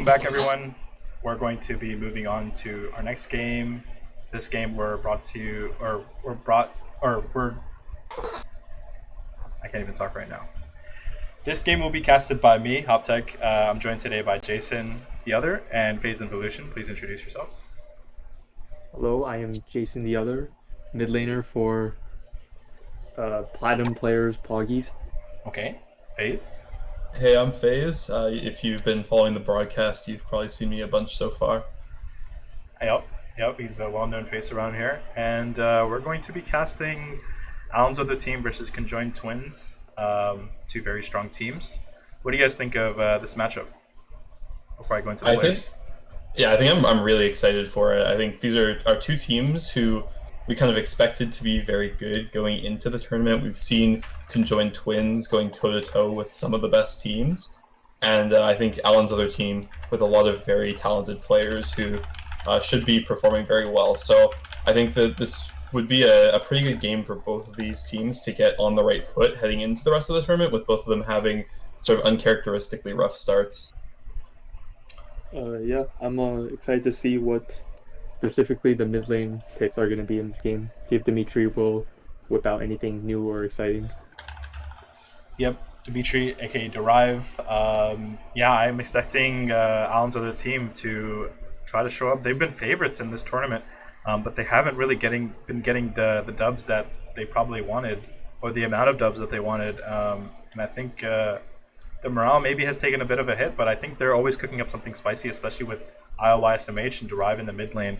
back, everyone. We're going to be moving on to our next game. This game we're brought to you, or we're brought, or we're. I can't even talk right now. This game will be casted by me, Hoptech. I'm joined today by Jason, the other, and Phase Evolution. Please introduce yourselves. Hello, I am Jason the Other, mid laner for Platinum Players Poggies. Okay, Phase. Hey, I'm FaZe. If you've been following the broadcast, you've probably seen me a bunch so far. Yep. He's a well-known face around here, and we're going to be casting Alan's other team versus Conjoined Twins. Two very strong teams. What do you guys think of this matchup? Before I go into the I players. think, yeah, I think I'm really excited for it. I think these are our two teams who we kind of expected to be very good going into the tournament. We've seen Conjoined Twins going toe-to-toe with some of the best teams, and I think Alan's other team with a lot of very talented players who should be performing very well. So I think that this would be a pretty good game for both of these teams to get on the right foot heading into the rest of the tournament, with both of them having sort of uncharacteristically rough starts. Yeah, I'm excited to see what specifically the mid lane picks are going to be in this game. See if Dimitri will whip out anything new or exciting. Yep, Dimitri, aka Derive. Yeah, I'm expecting Alan's other team to try to show up. They've been favorites in this tournament, but they haven't really been getting the dubs that they probably wanted, or the amount of dubs that they wanted. And I think the morale maybe has taken a bit of a hit, but I think they're always cooking up something spicy, especially with IOYSMH and Derive in the mid lane.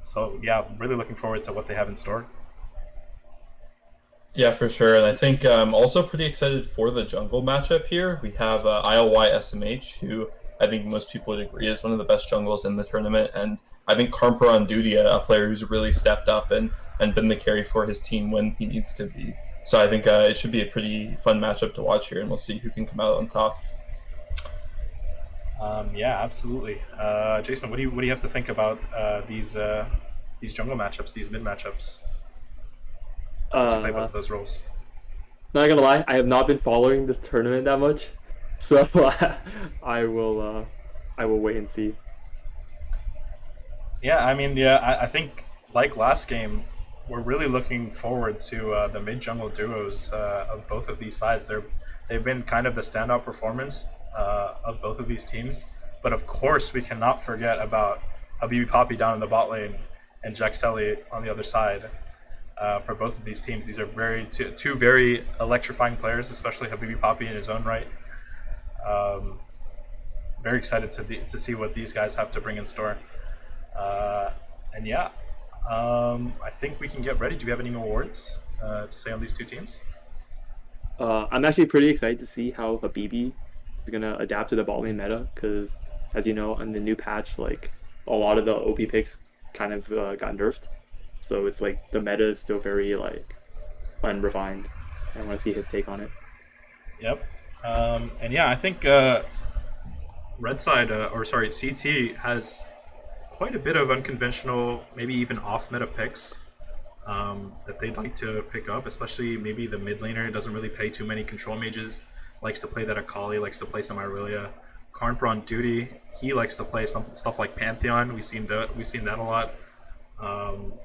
So yeah, really looking forward to what they have in store. Yeah, for sure. And I think I'm also pretty excited for the jungle matchup here. We have ILY who I think most people would agree is one of the best jungles in the tournament. And I think Karmper on duty, a player who's really stepped up and been the carry for his team when he needs to be. So I think it should be a pretty fun matchup to watch here, and we'll see who can come out on top. Yeah, absolutely. Jason, what do you have to think about these jungle matchups, these mid matchups? As you play both Uh, of those roles. Not gonna lie, I have not been following this tournament that much, so I will wait and see. Yeah, I mean, yeah, I think like last game, we're really looking forward to the mid jungle duos of both of these sides. They've been kind of the standout performance of both of these teams. But of course, we cannot forget about Habibi Poppy down in the bot lane and Jaxeli on the other side. For both of these teams, these are two very electrifying players, especially Habibi Poppy in his own right. Very excited to see what these guys have to bring in store. And yeah, I think we can get ready. Do we have any more words to say on these two teams? I'm actually pretty excited to see how Habibi is gonna adapt to the bot lane meta, because as you know, in the new patch, like a lot of the OP picks kind of got nerfed. So it's like the meta is still very like unrefined. I want to see his take on it. Yep. And yeah, I think Red Side, or sorry, CT has quite a bit of unconventional, maybe even off-meta picks that they'd like to pick up, especially maybe the mid laner doesn't really play too many control mages, likes to play that Akali, likes to play some Irelia. Karnpr on duty, he likes to play some stuff like Pantheon. We've seen that a lot.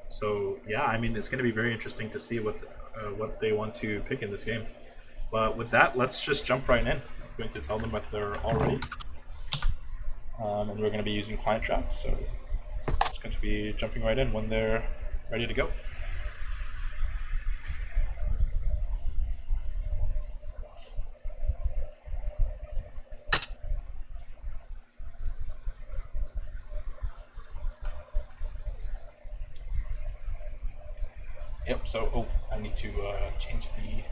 So yeah, I mean, it's going to be very interesting to see what they want to pick in this game. But with that, let's just jump right in. I'm going to tell them that they're all ready, and we're going to be using client draft. So it's going to be jumping right in when they're ready to go. Yep. So I need to change the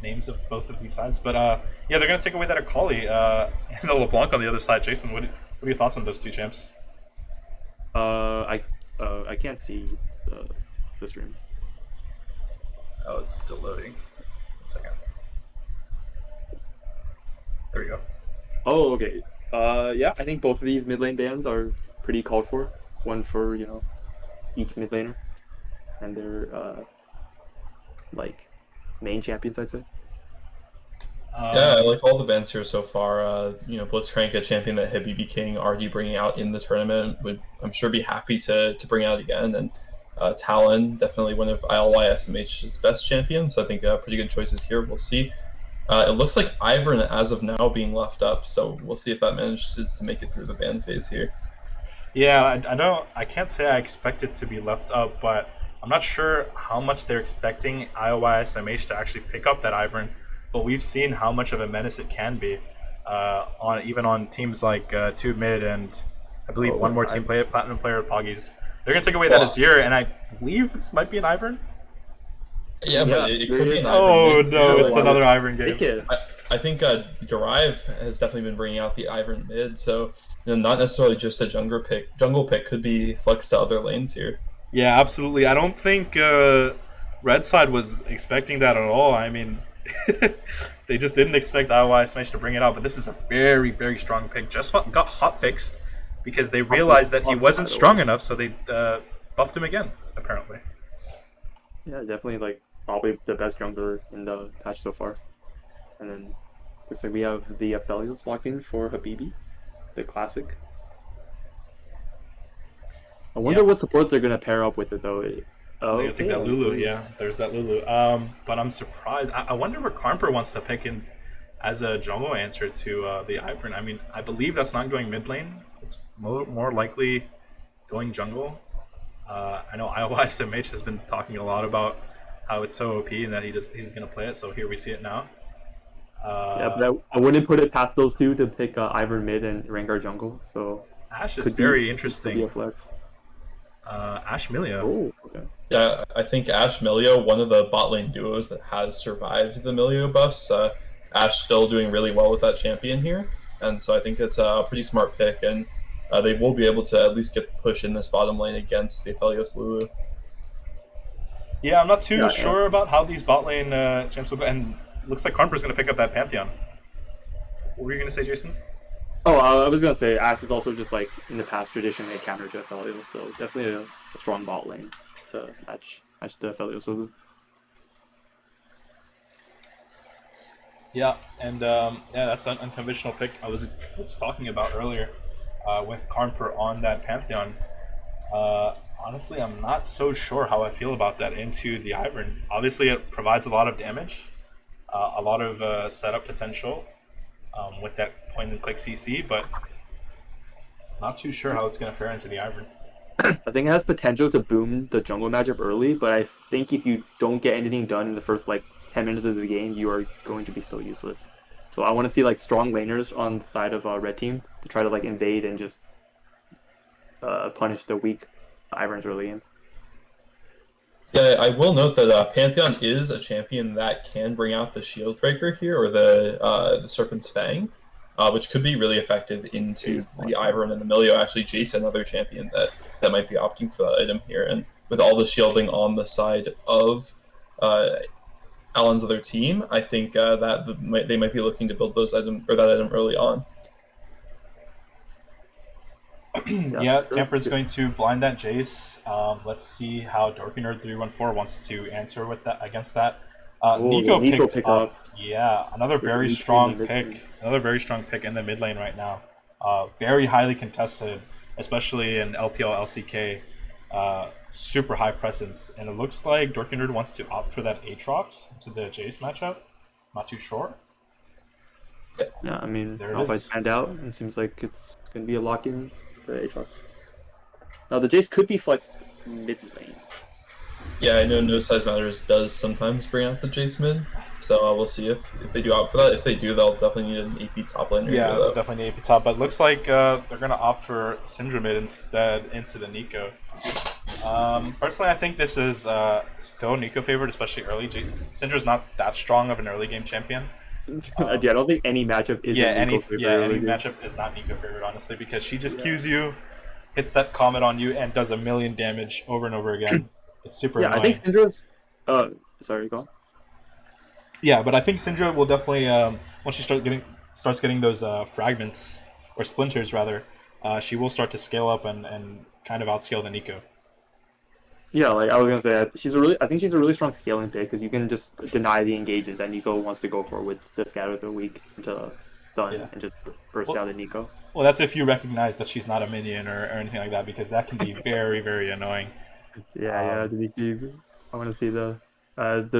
names of both of these sides. But yeah, they're going to take away that Akali and the LeBlanc on the other side. Jason, what are your thoughts on those two champs? I can't see the stream. Oh, it's still loading. 1 second. There we go. Oh, okay. Yeah, I think both of these mid lane bans are pretty called for. One for each mid laner, and their like main champions, I'd say. Yeah, I like all the bans here so far. Blitzcrank, a champion that had BB King already bringing out in the tournament, would I'm sure be happy to bring out again. And Talon, definitely one of ILYSMH's best champions. I think pretty good choices here. We'll see. It looks like Ivern as of now being left up, so we'll see if that manages to make it through the ban phase here. Yeah, I don't. I can't say I expect it to be left up, but I'm not sure how much they're expecting IOYSMH to actually pick up that Ivern. But we've seen how much of a menace it can be, on even on teams like Two Mid and I believe one more team play Platinum player Poggies. They're gonna take away that Azir, and I believe this might be an Ivern. Yeah, but it could be an Ivern. Oh no, it's another Ivern game. I think Derive has definitely been bringing out the Ivern mid, so not necessarily just a jungle pick. Jungle pick could be flexed to other lanes here. Yeah, absolutely. I don't think Red Side was expecting that at all. I mean, they just didn't expect IOI Smash to bring it out, but this is a very, very strong pick. Just got hot fixed because they realized that he wasn't strong enough, so they buffed him again, apparently. Yeah, definitely like probably the best jungler in the patch so far. And then looks like we have the Aphelios walking for Habibi, the classic. I wonder what support they're gonna pair up with it though. They take that Lulu, yeah. There's that Lulu. But I'm surprised. I wonder what Karmper wants to pick in as a jungle answer to the Ivern. I mean, I believe that's not going mid lane. It's more likely going jungle. I know IOYSMH has been talking a lot about how it's so OP and that he's gonna play it. So here we see it now. Yeah, but I wouldn't put it past those two to pick Ivern mid and Rengar jungle. So Ash is very interesting. Could be a flex. Ash Milio. Oh, okay. Yeah, I think Ash Milio, one of the bot lane duos that has survived the Milio buffs. Ash still doing really well with that champion here, and so I think it's a pretty smart pick, and they will be able to at least get the push in this bottom lane against the Aphelios Lulu. Yeah, I'm not too sure about how these bot lane champs will go, and looks like Karmper's going to pick up that Pantheon. What were you going to say, Jason? Oh, I was gonna say Ash is also just like in the past traditionally a counter to Aphelios, so definitely a strong bot lane to match the Aphelios Lulu. Yeah, and that's an unconventional pick I was talking about earlier with Karmper on that Pantheon. Honestly, I'm not so sure how I feel about that into the Ivern. Obviously, it provides a lot of damage, a lot of setup potential. With that point-and-click CC, but not too sure how it's going to fare into the Ivern. I think it has potential to boom the jungle matchup early, but I think if you don't get anything done in the first like 10 minutes of the game, you are going to be so useless. So I want to see like strong laners on the side of red team to try to like invade and just punish the weak Iverns early in. Yeah, I will note that Pantheon is a champion that can bring out the Shield Breaker here, or the Serpent's Fang, which could be really effective into the Ivern and the Milio. Actually, Jason, another champion that might be opting for that item here. And with all the shielding on the side of Alan's other team, I think they might be looking to build that item early on. Yeah, Camper's going to blind that Jace. Let's see how Dorkinerd 314 wants to answer with that against that. Nico picked up. Yeah, another very strong pick. Another very strong pick in the mid lane right now. Very highly contested, especially in LPL LCK. Super high presence, and it looks like Dorkinerd wants to opt for that Aatrox into the Jace matchup. Not too sure. Yeah, I mean, if I stand out, it seems like it's gonna be a lock-in. The Aatrox. Now the Jace could be flexed mid lane. Yeah, I know No Size Matters does sometimes bring out the Jace mid, so we'll see if they do opt for that. If they do, they'll definitely need an AP top laner. Yeah, they'll definitely need AP top, but it looks like they're gonna opt for Syndra mid instead into the Nico. Personally, I think this is still Nico favored, especially early. Syndra's not that strong of an early game champion. I don't think any matchup is any matchup is not Nico favored, honestly, because she just Qs you, hits that comet on you, and does a million damage over and over again. It's super annoying. I think Syndra's sorry, go on. Yeah, but I think Syndra will definitely once she starts getting those fragments or splinters rather, she will start to scale up and kind of outscale the Nico. Yeah, like I was gonna say, I think she's a really strong scaling pick because you can just deny the engages that Nico wants to go for with the scatter the weak into Yeah. stun and just burst Well, out at Nico. well, that's if you recognize that she's not a minion or anything like that, because that can be very, very annoying. Yeah, yeah. Um, I want to see the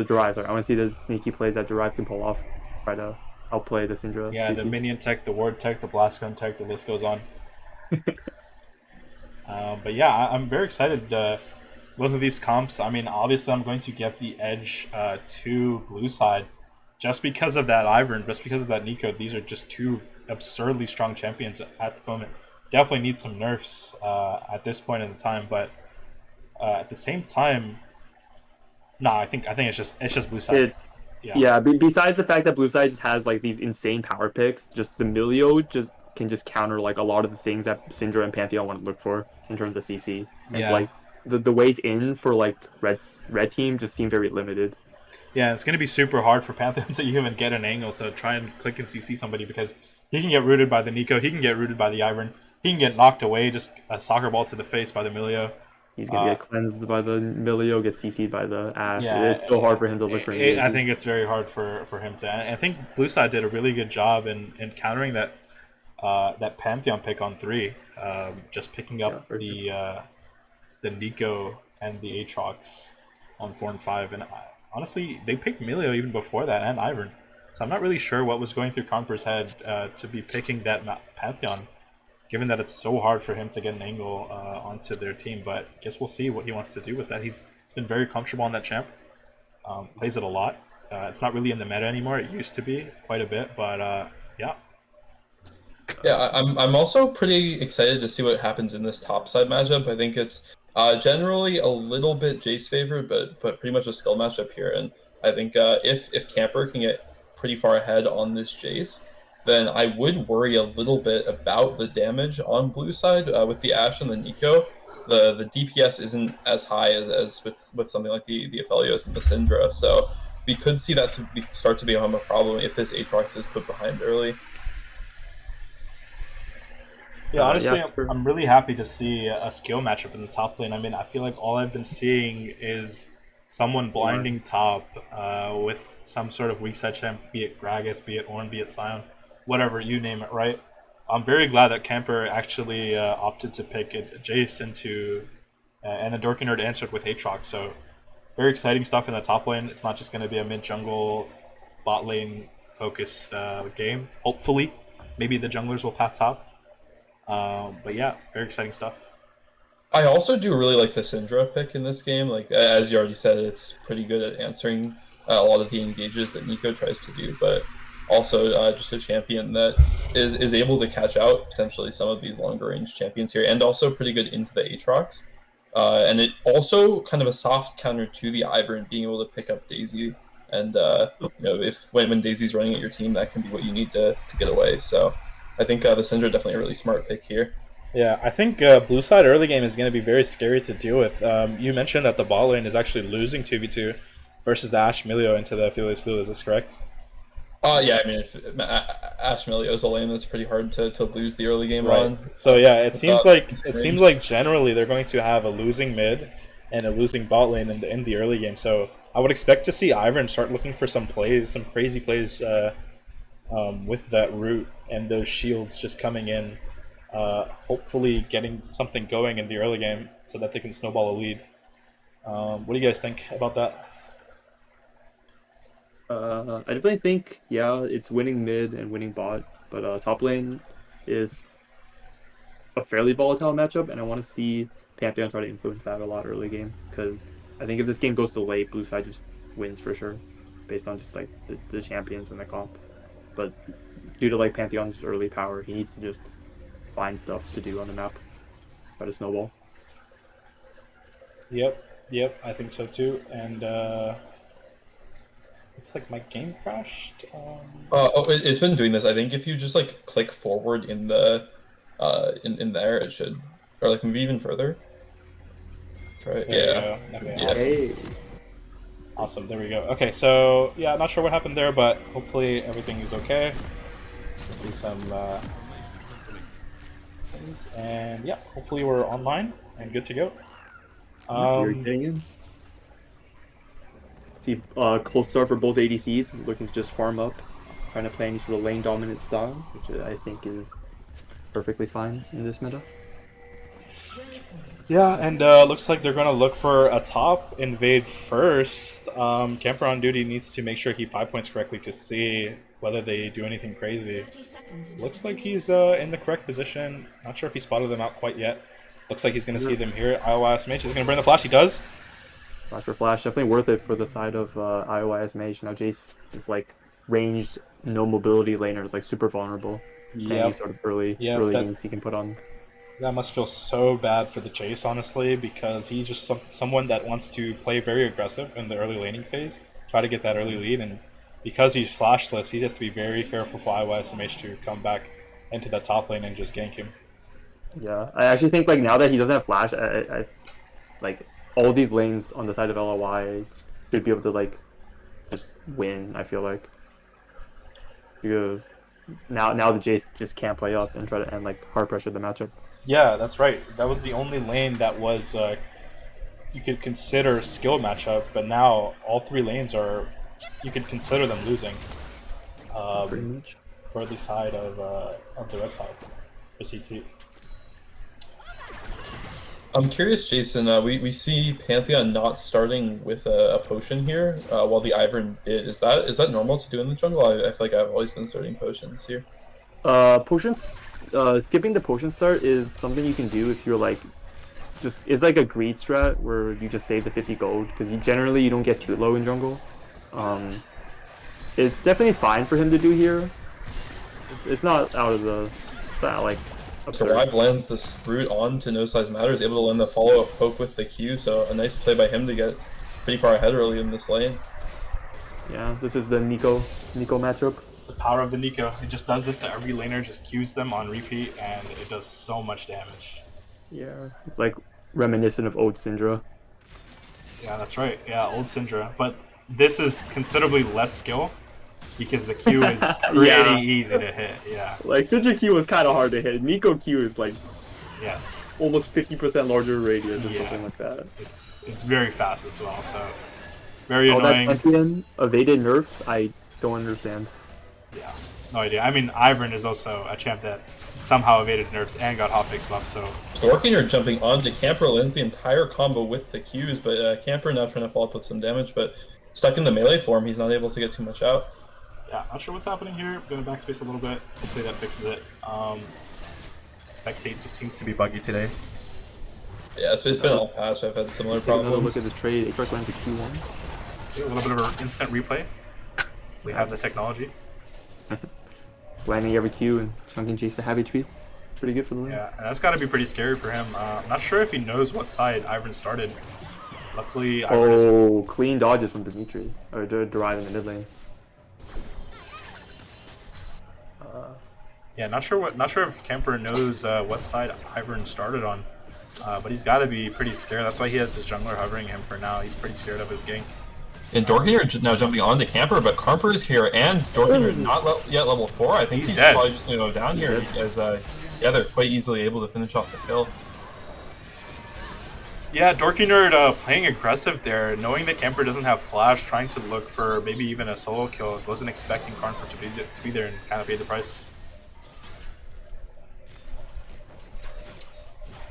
Derive. I want to see the sneaky plays that Derive can pull off. Try to outplay the Syndra yeah, the CC. minion tech, the ward tech, the blast gun tech, the list goes on. But yeah, I'm very excited. Both of these comps, I mean, obviously, I'm going to give the edge to Blue Side just because of that Ivern, just because of that Nico. These are just two absurdly strong champions at the moment. Definitely need some nerfs at this point in the time, but at the same time, no, I think it's just Blue Side. It's Yeah, Yeah. Besides the fact that Blue Side just has like these insane power picks, just the Milio just can just counter like a lot of the things that Syndra and Pantheon want to look for in terms of CC. And it's yeah, like the ways in for like red team just seem very limited. yeah. It's gonna be super hard for Pantheon to even get an angle to try and click and CC somebody because he can get rooted by the Nico, he can get rooted by the Ivern, he can get knocked away, just a soccer ball to the face by the Milio. He's gonna Uh, get cleansed by the Milio, get CC'd by the Ash. yeah, It's so hard for him to look for I engages. think it's very hard for him to. And I think Blue Side did a really good job in countering that Pantheon pick on 3, just picking Yeah, up for sure. the Nico and the Aatrox on 4 and 5. And honestly, they picked Milio even before that and Ivern. So I'm not really sure what was going through Conper's head to be picking that Pantheon, given that it's so hard for him to get an angle onto their team. But guess we'll see what he wants to do with that. He's been very comfortable on that champ, plays it a lot. It's not really in the meta anymore. It used to be quite a bit, but yeah. Yeah, I'm also pretty excited to see what happens in this top side matchup. I think it's generally a little bit Jace favored, but pretty much a skill matchup here. And I think if Camper can get pretty far ahead on this Jace, then I would worry a little bit about the damage on blue side with the Ashe and the Nico. The DPS isn't as high as with something like the Aphelios and the Syndra, so we could see that start to become a problem if this Aatrox is put behind early. Yeah, honestly, Yeah, for I'm really happy to see a skill matchup in the top lane. I mean, I feel like all I've been seeing is someone blinding top with some sort of weak side champ, be it Gragas, be it Ornn, be it Sion, whatever, you name it, right? I'm very glad that Camper actually opted to pick Jace into, and the Dorky Nerd answered with Aatrox. So, very exciting stuff in the top lane. It's not just going to be a mid jungle, bot lane focused game. Hopefully, maybe the junglers will path top. But yeah, very exciting stuff. I also do really like the Syndra pick in this game. Like as you already said, it's pretty good at answering a lot of the engages that Nico tries to do, but also just a champion that is able to catch out potentially some of these longer range champions here, and also pretty good into the Aatrox. And it also kind of a soft counter to the Ivern being able to pick up Daisy. And if when Daisy's running at your team, that can be what you need to get away. So I think the Syndra definitely a really smart pick here. Yeah, I think blue side early game is going to be very scary to deal with. You mentioned that the bot lane is actually losing 2v2 versus the Ashe Milio into the Aphelios Lulu. Is this correct? Yeah, I mean, if Ashe Milio is a lane that's pretty hard to lose the early game Right. on. So yeah, it seems like considering- generally they're going to have a losing mid and a losing bot lane in the early game. So I would expect to see Ivern start looking for some plays, some crazy plays with that root and those shields just coming in. Hopefully getting something going in the early game so that they can snowball a lead. What do you guys think about that? I definitely think it's winning mid and winning bot, but top lane is a fairly volatile matchup, and I want to see Pantheon try to influence that a lot early game because I think if this game goes to late, blue side just wins for sure, based on just like the champions and the comp. But due to like Pantheon's early power, he needs to just find stuff to do on the map, try to snowball. Yep, I think so too. And looks like my game crashed. It's been doing this. I think if you just like click forward in the in there, it should, or like maybe even further. Try it. There Yeah. we go. Okay, Yeah. Hey, awesome. There we go. Okay, so yeah, not sure what happened there, but hopefully everything is okay. Do some things, and yeah, hopefully we're online and good to go. You're getting in. See, cold start for both ADCs, looking to just farm up, trying to play any sort of lane dominant style, which I think is perfectly fine in this meta. Yeah, and looks like they're going to look for a top invade first. Camper on duty needs to make sure he 5 points correctly to see whether they do anything crazy. Looks like he's in the correct position. Not sure if he spotted them out quite yet. Looks like he's going to see them here. IOSMH is going to burn the flash. He does. Flash for flash, definitely worth it for the side of IOSMH. Now Jace is like ranged, no mobility laner, is like super vulnerable. Yeah. Any sort of early games he can put on. That must feel so bad for the Chase, honestly, because he's just someone that wants to play very aggressive in the early laning phase, try to get that early lead, and because he's flashless, he has to be very careful for IYSMH to come back into that top lane and just gank him. Yeah, I actually think like now that he doesn't have flash, I like all these lanes on the side of LOY should be able to like just win. I feel like because now the Jace just can't play up and try to and like hard pressure the matchup. Yeah, that's right. That was the only lane that was you could consider skill matchup, but now all three lanes are you could consider them losing. Pretty much. For the side of the red side, for CT. I'm curious, Jason. We see Pantheon not starting with a potion here, while the Ivern did. Is that normal to do in the jungle? I feel like I've always been starting potions here. Potions. Skipping the potion start is something you can do if you're like, it's like a greed strat where you just save the 50 gold because you don't get too low in jungle. It's definitely fine for him to do here. It's not out of the, it's not like. So Live lands this root on to No Size Matters, able to land the follow-up poke with the Q, so a nice play by him to get pretty far ahead early in this lane. Yeah, this is the Nico matchup. It's the power of the Nico. It just does this to every laner, just Qs them on repeat, and it does so much damage. Yeah, it's like reminiscent of old Syndra. Yeah, that's right. Yeah, old Syndra. But this is considerably less skill, because the Q is pretty easy to hit, yeah. Like, Syndra Q is kind of hard to hit. Nico Q is like almost 50% larger radius or something like that. It's very fast as well, so very annoying. That champion evaded nerfs, I don't understand. Yeah, no idea. I mean, Ivern is also a champ that somehow evaded nerfs and got hotfix buff, so... Dorkinger jumping onto Camper lands the entire combo with the Qs, but Camper now trying to follow up with some damage, but stuck in the melee form, he's not able to get too much out. Yeah, not sure what's happening here. Gonna backspace a little bit. Hopefully that fixes it. Spectate just seems to be buggy today. Yeah, it's been all patch. I've had similar problems. Another look at the trade. Aatrox lands a Q1. A little bit of an instant replay. We have the technology. It's landing every Q and chunking Jace the Happy Tree. Pretty good for the lane. Yeah, and that's got to be pretty scary for him. I'm not sure if he knows what side Ivern started. Luckily, Ivern is... clean dodges from Dimitri. Or Derive in the mid lane. Yeah, not sure if Camper knows what side Ivern started on, but he's got to be pretty scared. That's why he has his jungler hovering him for now. He's pretty scared of his gank. And Dorkinger now jumping on to Camper, but Camper is here, and Dorkinger not yet level 4. I think he's probably just going to go down here because, they're quite easily able to finish off the kill. Yeah, Dorkinger playing aggressive there, knowing that Camper doesn't have flash, trying to look for maybe even a solo kill. Wasn't expecting Camper to be there and kind of pay the price.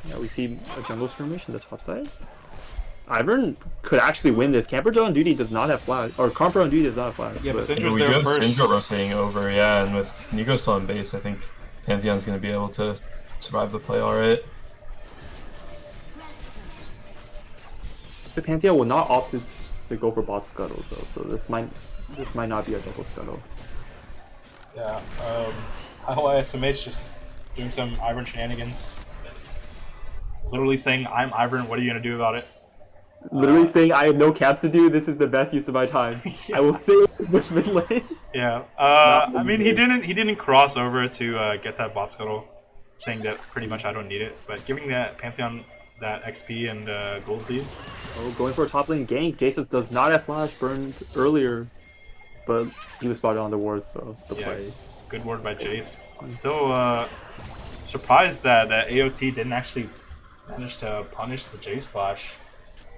Yeah, we see a jungle skirmish on the top side. Ivern could actually win this. Camper on duty does not have flash, or Camper on duty does not have flash. Yeah, but we Syndra's do there have first. Syndra rotating over, yeah, and with Nico still on base, I think Pantheon's going to be able to survive the play alright. The Pantheon will not opt to go for bot scuttle though, so this might not be a double scuttle. Yeah, ISMH just doing some Ivern shenanigans. Literally saying, I'm Ivern, what are you going to do about it? Literally saying, I have no caps to do, this is the best use of my time. I will say it with mid lane. Yeah, I mean, he didn't cross over to get that bot scuttle, saying that pretty much I don't need it, but giving that Pantheon that XP and gold lead. Oh, going for a top lane gank. Jason does not have flash burned earlier, but he was spotted on the ward, so the play. Good ward by Jace. Still surprised that AOT didn't actually manage to punish the Jace flash.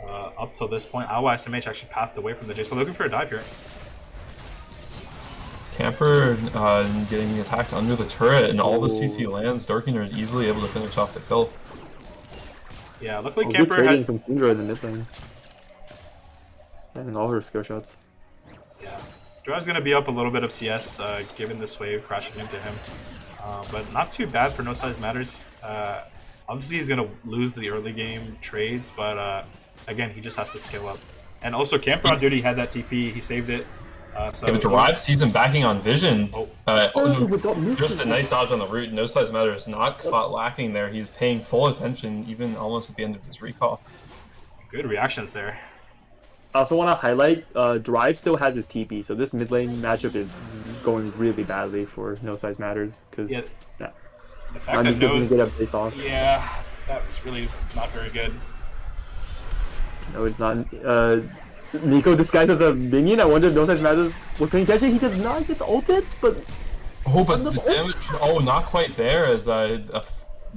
Up till this point, SMH actually pathed away from the Jace, but looking for a dive here. Camper getting attacked under the turret, and all the CC Ooh. lands. Dorking are easily able to finish off the kill. Yeah, luckily Good Camper trading has. from Syndra in the mid lane. Having all her skill shots. Yeah, Drive's gonna be up a little bit of CS, given this wave crashing into him, but not too bad for No Size Matters. Obviously, he's gonna lose the early game trades, but again, he just has to scale up. And also, Camper on duty had that TP. He saved it. So Yeah, but Derive sees him backing on Vision. without missing. Just a nice dodge on the root. No Size Matters not caught lacking there. He's paying full attention, even almost at the end of his recall. good reactions there. I also want to highlight, Drive still has his TP, so this mid lane matchup is going really badly for No Size Matters. Because Yeah, the fact that knows Nose, get a break off. yeah, that's really not very good. No, it's not. Nico disguised as a minion. I wonder if No Size Matters. Well, can he catch it? He does not get ulted, but Oh, but the damage. Oh, not quite there. As a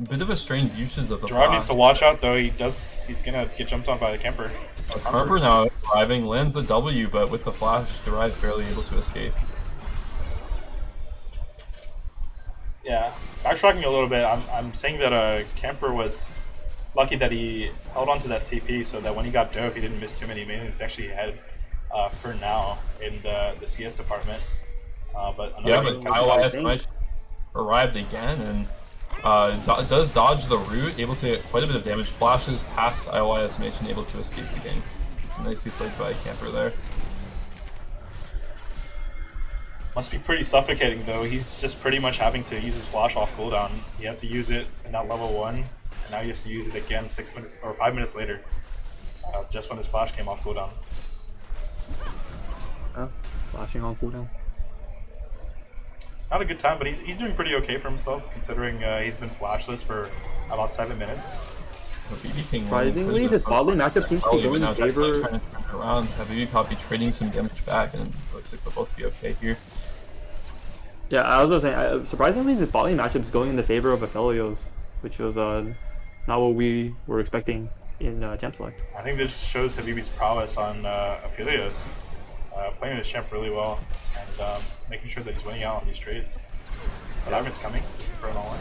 bit of a strange usage of the Gerard flash. needs to watch out though. He's gonna get jumped on by the Camper. Carper now arriving, lands the W, but with the flash, Derive barely able to escape. Yeah, backtracking a little bit, I'm saying that Camper was lucky that he held on to that CP so that when he got dope, he didn't miss too many minions. He actually had for now in the CS department. But Yeah, another but IOS arrived again and does dodge the root, able to get quite a bit of damage. Flashes past IOS and able to escape the gank. Nicely played by Camper there. must be pretty suffocating though. He's just pretty much having to use his flash off cooldown. He had to use it in that level 1, and now he has to use it again 6 minutes or 5 minutes later, just when his flash came off cooldown. flashing on cooldown. Not a good time, but he's doing pretty okay for himself considering he's been flashless for about 7 minutes. Surprisingly, this bot lane matchup seems to be going in favor. Trying to turn it around. BB Poppy trading some damage back, and it looks like they'll both be okay here. Yeah, I was gonna say, surprisingly, this bot lane matchup is going in the favor of Aphelios, which was not what we were expecting in Gem Select. I think this shows Habibi's prowess on Aphelios, playing his champ really well and making sure that he's winning out on these trades. But Ivan's coming for an all-in.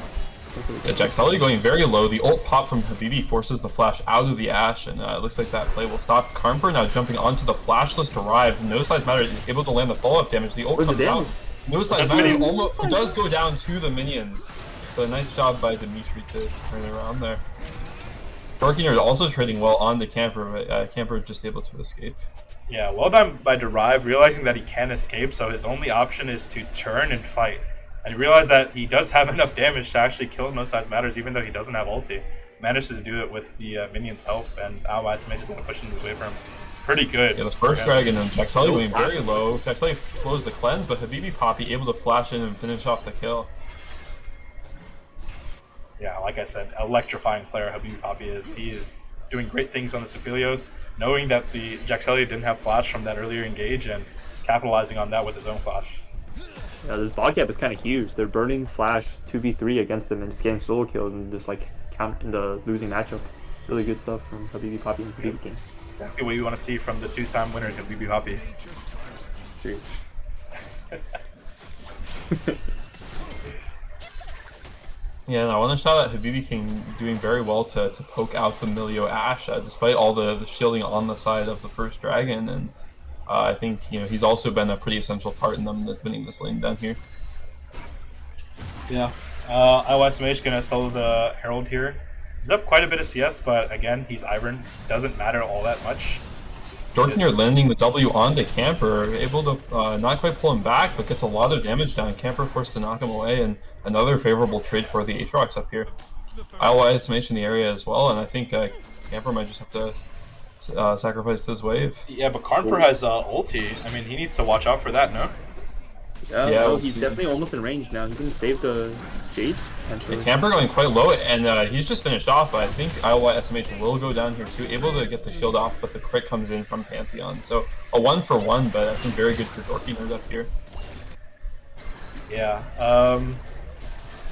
Yeah, Jaxeli going very low. The ult pop from Habibi forces the flash out of the Ash, and it looks like that play will stop. Karmper now jumping onto the flashless Derive. No Size Matter is able to land the follow-up damage. The ult comes out. No Size Matter almost does go down to the minions. So a nice job by Dimitri to turn it around there. Dorking are also trading well on the Camper, but Camper just able to escape. Yeah, well done by Derive, realizing that he can escape, so his only option is to turn and fight. And he realized that he does have enough damage to actually kill No Size Matters, even though he doesn't have ulti. Managed to do it with the minions' help, and Allies is going to push him away from him. Pretty good. Yeah, the first dragon and Jaxeli going very low. Jaxeli flows the cleanse, but Habibi Poppy able to flash in and finish off the kill. Yeah, like I said, electrifying player Habibi Poppy is. He is doing great things on the Aphelios, knowing that the Jaxeli didn't have flash from that earlier engage, and capitalizing on that with his own flash. Yeah, this bot gap is kind of huge. They're burning flash 2v3 against them and just getting solo kills and just like count in the losing matchup. Really good stuff from Habibi Poppy and Habibi King. Exactly what you want to see from the two-time winner Habibi Poppy. True. Yeah, and I want to shout out Habibi King doing very well to poke out the Milio Ash, despite all the shielding on the side of the first dragon, and I think he's also been a pretty essential part in them winning this lane down here. Yeah, IOSMH gonna solo the Herald here. He's up quite a bit of CS, but again, he's Ivern. Doesn't matter all that much. Dorking are landing the W onto Camper, able to not quite pull him back, but gets a lot of damage down. Camper forced to knock him away, and another favorable trade for the Aatrox up here. IOSMH in the area as well, and I think Camper might just have to sacrifice this wave. Yeah, but Karmper has ulti. I mean, he needs to watch out for that, no? Yeah, Yeah, well, we'll he's see. definitely almost in range now. He can save the Jade. The Camper going quite low, and he's just finished off, but I think IOSMH will go down here too, able to get the shield off, but the crit comes in from Pantheon. So a 1-for-1, but I think very good for Dorky up here. Yeah.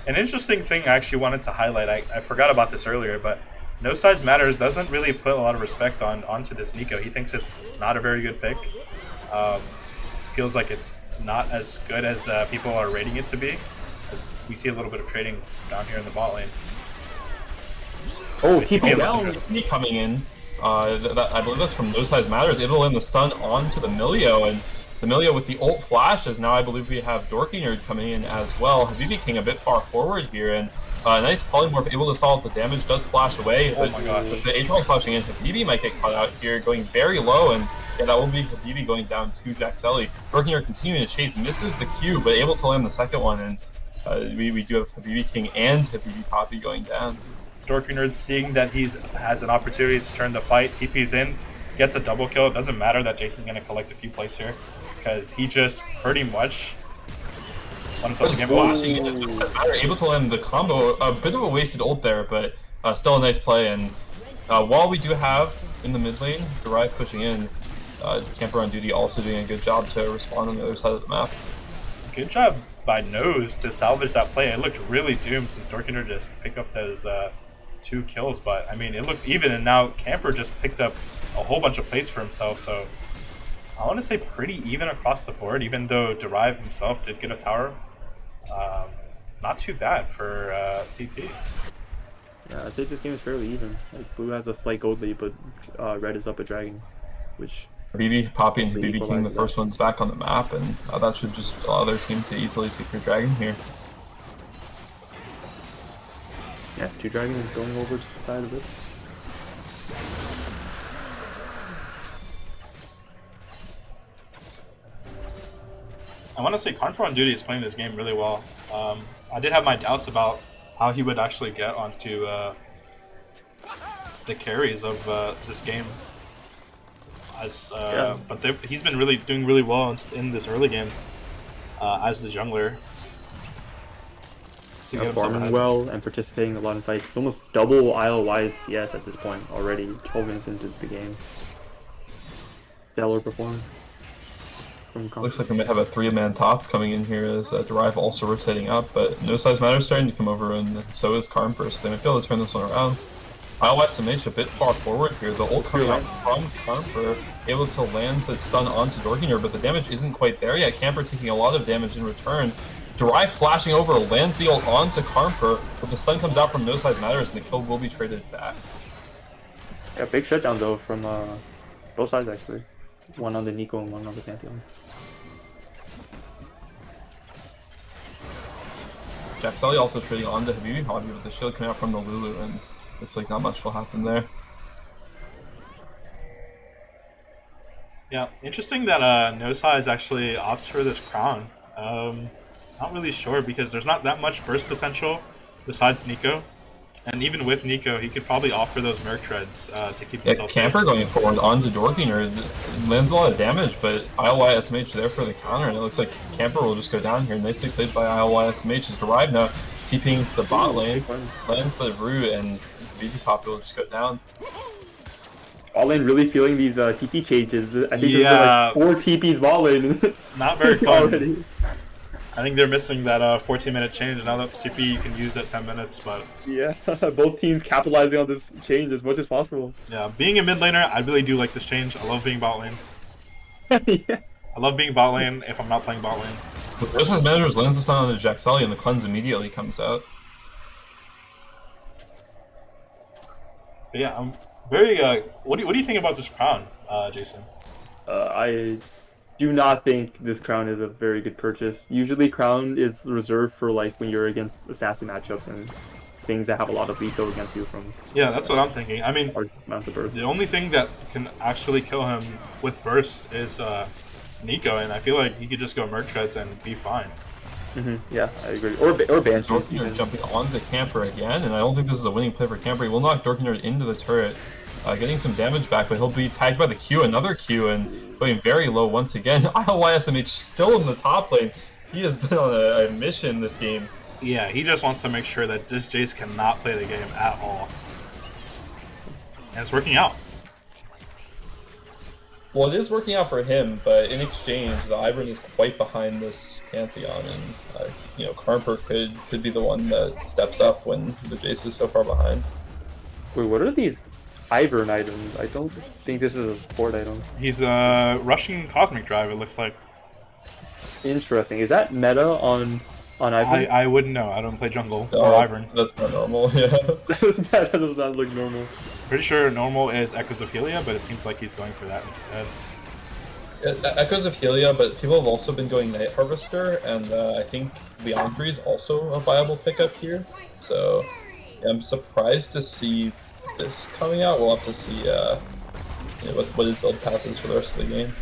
An interesting thing I actually wanted to highlight, I forgot about this earlier, but No Size Matters doesn't really put a lot of respect onto this Nico. He thinks it's not a very good pick. Um, feels like it's not as good as people are rating it to be. As we see a little bit of trading down here in the bot lane. Oh, It's keep it Galen down. Me coming in. I believe that's from No Size Matters. Able to land the stun onto the Milio, and the Milio with the ult flash is now I believe we have Dorky Nerd coming in as well. Habibi King a bit far forward here, and nice polymorph able to solve the damage, does flash away. Oh my gosh. With the Aatrox flashing in, Habibi might get caught out here, going very low, and yeah, that will be Habibi going down to Jaxelli. Dorky Nerd continuing to chase, misses the Q, but able to land the second one, and we do have Habibi King and Habibi Poppy going down. Dorky Nerd seeing that has an opportunity to turn the fight, TP's in, gets a double kill. It doesn't matter that Jason's going to collect a few plates here, because he just pretty much won himself the game. Flashing in, able to land the combo. A bit of a wasted ult there, but still a nice play. And while we do have in the mid lane, Derive pushing in, Camper on duty also doing a good job to respond on the other side of the map. Good job by Nose to salvage that play. It looked really doomed since Dorky Nerd just picked up those 2 kills, but I mean, it looks even, and now Camper just picked up a whole bunch of plates for himself, so I want to say pretty even across the board, even though Derive himself did get a tower. Not too bad for CT. Yeah, I'd say this game is fairly even. Like, Blue has a slight gold lead, but Red is up a dragon, which... Habibi, Poppy, and Habibi King, the equalize first one's back on the map, and that should just allow their team to easily secure Dragon here. Yeah, 2 dragons going over to the side of it. I want to say Carnifar on Duty is playing this game really well. I did have my doubts about how he would actually get onto the carries of this game. But he's been doing really well in this early game as the jungler. Farming well and participating in a lot of fights. It's almost double ILY's CS at this point already, 12 minutes into the game. Stellar performance. Looks like we might have a 3-man top coming in here as Derive also rotating up, but No Size Matters starting to come over, and so is Carmper, so they might be able to turn this one around. ILSMH a bit far forward here, the ult coming out from Carmper, able to land the stun onto Dorkiner, but the damage isn't quite there yet. Camper taking a lot of damage in return. Derive flashing over, lands the ult onto Carmper, but the stun comes out from No Size Matters, and the kill will be traded back. Yeah, big shutdown though from both sides actually. One on the Nico and one on the Pantheon. Jaxelli also trading on to Habibi Hobby with the shield coming out from the Lulu, and looks like not much will happen there. Yeah, interesting that No Size actually opts for this crown. Not really sure because there's not that much burst potential besides Nico. And even with Nico, he could probably offer those Merc Treads to keep himself safe. Camper going forward onto Dorkiner lands a lot of damage, but ILYSMH there for the counter, and it looks like Camper will just go down here. Nicely played by ILYSMH as Derived now TPing to the bot lane, lands the root, and BB Pop will just go down. All in really feeling these TP changes. I think there's like 4 TPs bot lane. Not very fun. Already. I think they're missing that 14-minute change. Now that TP you can use at 10 minutes, but yeah, both teams capitalizing on this change as much as possible. Yeah, being a mid laner, I really do like this change. I love being bot lane. Yeah. I love being bot lane if I'm not playing bot lane. Those as managers lands the stun on the Jaxelli, and the cleanse immediately comes out. But yeah, I'm very. What do you think about this crown, Jason? I do not think this crown is a very good purchase. Usually crown is reserved for like when you're against assassin matchups and things that have a lot of lethal against you from... Yeah, that's what I'm thinking. I mean, burst. The only thing that can actually kill him with burst is Nico, and I feel like he could just go Merc Treads and be fine. Yeah, I agree. Or Banshee. Dorkiner jumping onto Camper again, and I don't think this is a winning play for Camper. He will knock Dorkiner into the turret, getting some damage back, but he'll be tagged by the Q, another Q, and going very low once again. ILYSMH still in the top lane. He has been on a mission this game. Yeah, he just wants to make sure that this Jace cannot play the game at all. And it's working out. Well, it is working out for him, but in exchange, the Ivern is quite behind this Pantheon, and Carper could be the one that steps up when the Jace is so far behind. Wait, what are these Ivern items? I don't think this is a sport item. He's rushing Cosmic Drive, it looks like. Interesting. Is that meta on Ivern? I wouldn't know. I don't play jungle or Ivern. That's not normal. Yeah. That does not look normal. Pretty sure normal is Echoes of Helia, but it seems like he's going for that instead. Echoes of Helia, but people have also been going Night Harvester, and I think Leandry is also a viable pickup here. So yeah, I'm surprised to see this coming out. We'll have to see what his build path is for the rest of the game.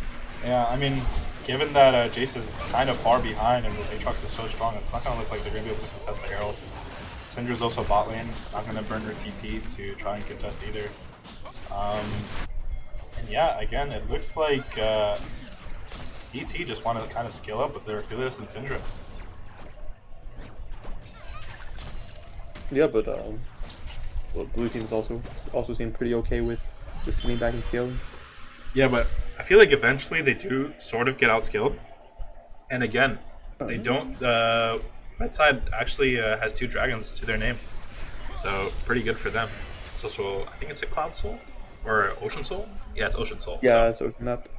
Yeah, I mean, given that Jace is kind of far behind and this Aatrox is so strong, it's not going to look like they're going to be able to contest the Herald. Syndra's also bot lane, not going to burn her TP to try and contest either. And yeah, again, it looks like CT just want to kind of scale up with their Aphelios and Syndra. Yeah, but well, blue teams also seem pretty okay with sitting back and scaling. Yeah, but I feel like eventually they do sort of get outskilled. And again, they don't. Red side actually has 2 dragons to their name, so pretty good for them. It's also, I think it's a Cloud Soul or Ocean Soul. Yeah, it's Ocean Soul. Yeah, so it's map.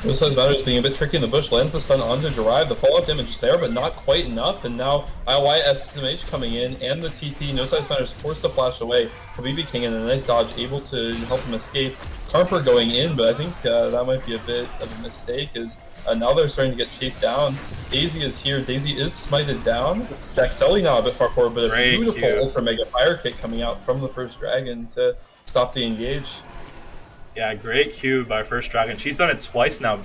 No size matters being a bit tricky in the bush, lands the stun onto Derive. The follow-up damage is there, but not quite enough. And now IOI SMH coming in, and the TP. No size matters forced to flash away. Habibi King in a nice dodge, able to help him escape. Carper going in, but I think that might be a bit of a mistake, as now they're starting to get chased down. Daisy is here. Daisy is smited down. Jaxeli now a bit far forward, but a beautiful Ultra Mega Fire Kick coming out from the first dragon to stop the engage. Yeah, great Q by First Dragon. She's done it twice now.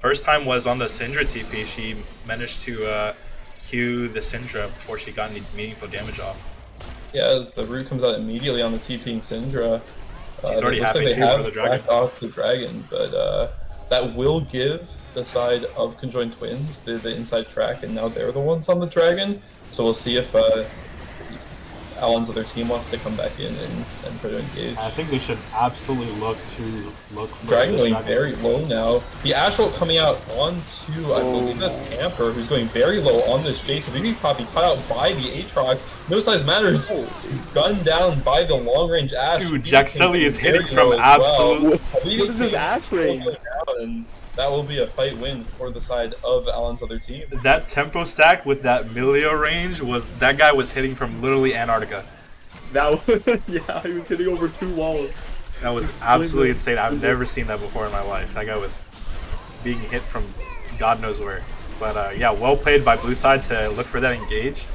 First time was on the Syndra TP. She managed to Q the Syndra before she got any meaningful damage off. Yeah, as the root comes out immediately on the TPing Syndra. She's already looks like happy they have for the dragon. backed off the dragon, but that will give the side of Conjoined Twins the inside track, and now they're the ones on the dragon. So we'll see if Alan's other team wants to come back in and try to engage. I think they should absolutely look for Dragon going very low now. The Astral coming out onto, I believe that's Camper, who's going very low on this Jace. Habibi Poppy cut out by the Aatrox. No size matters. Gunned down by the long range Ash. Dude, Jaxeli is hitting from absolute. What is this Ash range? And that will be a fight win for the side of Alan's other team. That tempo stack with that Milio range was, that guy was hitting from literally Antarctica. That was, yeah, he was hitting over 2 walls. That was absolutely insane. I've never seen that before in my life. That guy was being hit from God knows where. But yeah, well played by blue side to look for that engage.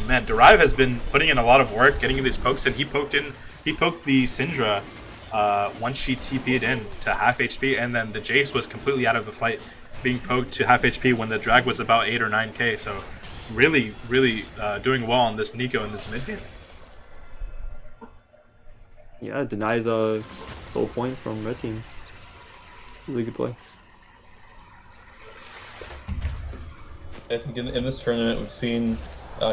Man, Derive has been putting in a lot of work, getting these pokes, and he poked the Syndra once she TP'd in to half HP, and then the Jace was completely out of the fight, being poked to half HP when the drag was about 8 or 9k. So really doing well on this Nico in this mid game. Yeah, it denies a soul point from red team. Really good play. I think in this tournament we've seen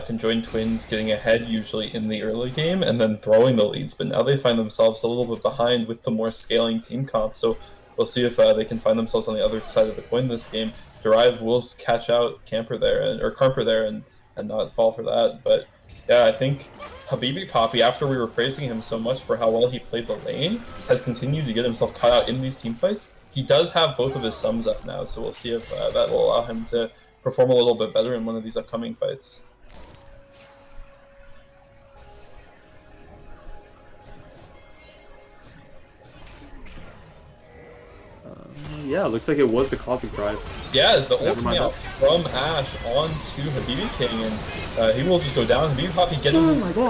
Conjoined Twins getting ahead usually in the early game and then throwing the leads, but now they find themselves a little bit behind with the more scaling team comp. So we'll see if they can find themselves on the other side of the coin this game. Derive will catch out Camper there, or Carper there, and not fall for that. But yeah, I think Habibi Poppy, after we were praising him so much for how well he played the lane, has continued to get himself caught out in these team fights. He does have both of his sums up now, so we'll see if that will allow him to perform a little bit better in one of these upcoming fights. Yeah, looks like it was the Cosmic Drive. Yeah, as the ult coming out from Ash onto Habibi King, and he will just go down. Habibi Poppy getting